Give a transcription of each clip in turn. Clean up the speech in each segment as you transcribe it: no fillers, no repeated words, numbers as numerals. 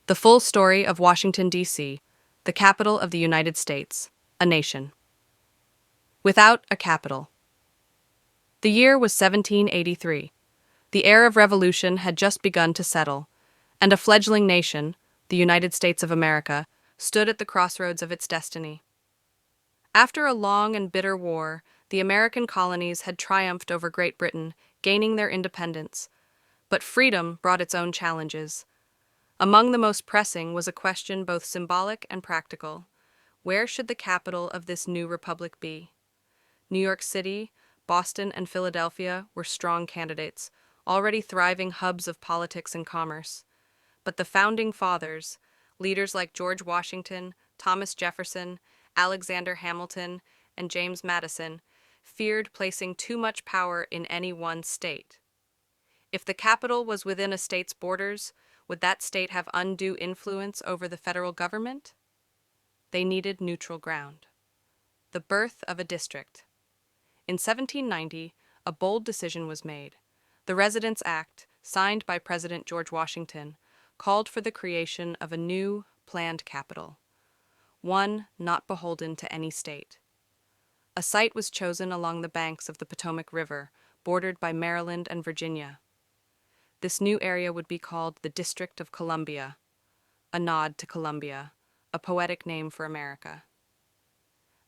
The full story of Washington, D.C., the capital of the United States, a nation. Without a capital. The year was 1783. The air of revolution had just begun to settle, and a fledgling nation, the United States of America, stood at the crossroads of its destiny. After a long and bitter war, the American colonies had triumphed over Great Britain, gaining their independence. But freedom brought its own challenges. Among the most pressing was a question both symbolic and practical. Where should the capital of this new republic be? New York City, Boston, and Philadelphia were strong candidates, already thriving hubs of politics and commerce. But the founding fathers, leaders like George Washington, Thomas Jefferson, Alexander Hamilton, and James Madison, feared placing too much power in any one state. If the capital was within a state's borders, would that state have undue influence over the federal government? They needed neutral ground. The birth of a district. In 1790, a bold decision was made. The Residence Act, signed by President George Washington, called for the creation of a new, planned capital, one not beholden to any state. A site was chosen along the banks of the Potomac River, bordered by Maryland and Virginia. This new area would be called the District of Columbia, a nod to Columbia, a poetic name for America.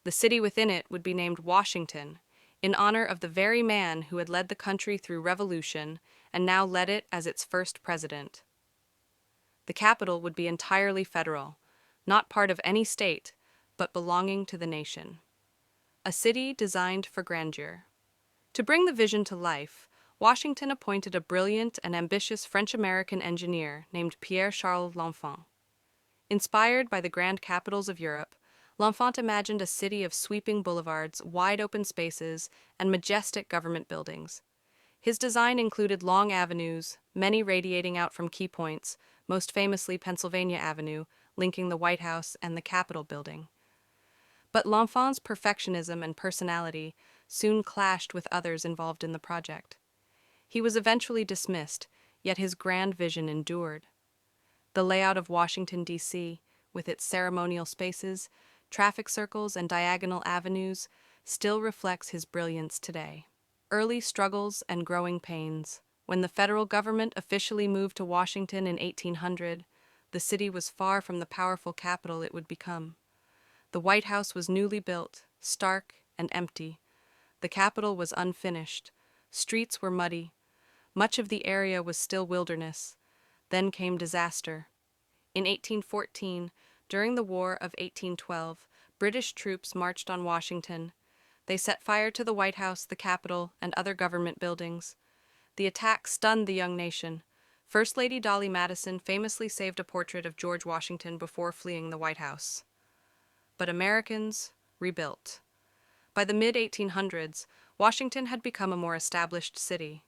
The city within it would be named Washington, in honor of the very man who had led the country through revolution and now led it as its first president. The capital would be entirely federal, not part of any state, but belonging to the nation. A city designed for grandeur. To bring the vision to life, Washington appointed a brilliant and ambitious French-American engineer named Pierre-Charles L'Enfant. Inspired by the grand capitals of Europe, L'Enfant imagined a city of sweeping boulevards, wide-open spaces, and majestic government buildings. His design included long avenues, many radiating out from key points, most famously Pennsylvania Avenue, linking the White House and the Capitol building. But L'Enfant's perfectionism and personality soon clashed with others involved in the project. He was eventually dismissed, yet his grand vision endured. The layout of Washington, D.C., with its ceremonial spaces, traffic circles, and diagonal avenues, still reflects his brilliance today. Early struggles and growing pains. When the federal government officially moved to Washington in 1800, the city was far from the powerful capital it would become. The White House was newly built, stark and empty. The Capitol was unfinished. Streets were muddy. Much of the area was still wilderness. Then came disaster. In 1814, during the War of 1812, British troops marched on Washington. They set fire to the White House, the Capitol, and other government buildings. The attack stunned the young nation. First Lady Dolly Madison famously saved a portrait of George Washington before fleeing the White House. But Americans rebuilt. By the mid-1800s, Washington had become a more established city.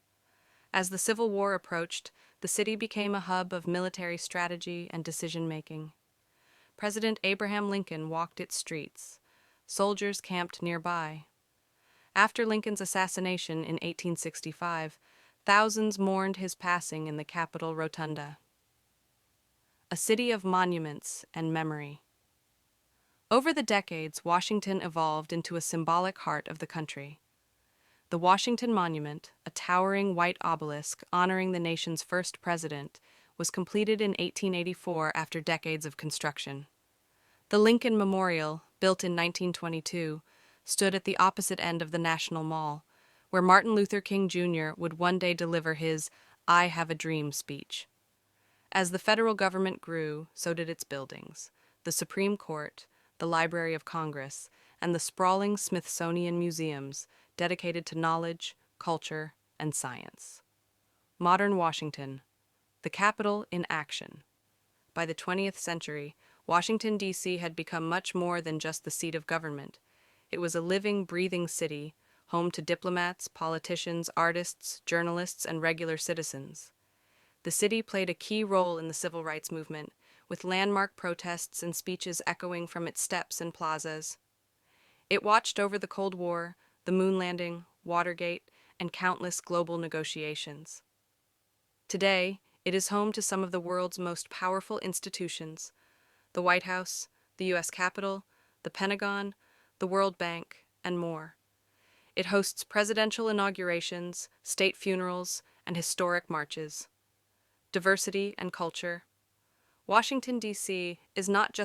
As the Civil War approached, the city became a hub of military strategy and decision-making. President Abraham Lincoln walked its streets. Soldiers camped nearby. After Lincoln's assassination in 1865, thousands mourned his passing in the Capitol Rotunda. A city of monuments and memory. Over the decades, Washington evolved into a symbolic heart of the country. The Washington Monument, a towering white obelisk honoring the nation's first president, was completed in 1884 after decades of construction. The Lincoln Memorial, built in 1922, stood at the opposite end of the National Mall, where Martin Luther King Jr. would one day deliver his "I Have a Dream" speech. As the federal government grew, so did its buildings. The Supreme Court, the Library of Congress, and the sprawling Smithsonian museums dedicated to knowledge, culture, and science. Modern Washington, the capital in action. By the 20th century, Washington, D.C. had become much more than just the seat of government. It was a living, breathing city, home to diplomats, politicians, artists, journalists, and regular citizens. The city played a key role in the civil rights movement, with landmark protests and speeches echoing from its steps and plazas. It watched over the Cold War, the moon landing, Watergate, and countless global negotiations. Today, It is home to some of the world's most powerful institutions: the White House, the U.S. Capitol, the Pentagon, the World Bank, and more. It hosts presidential inaugurations, state funerals, and historic marches. Diversity and culture. Washington, D.C. is not just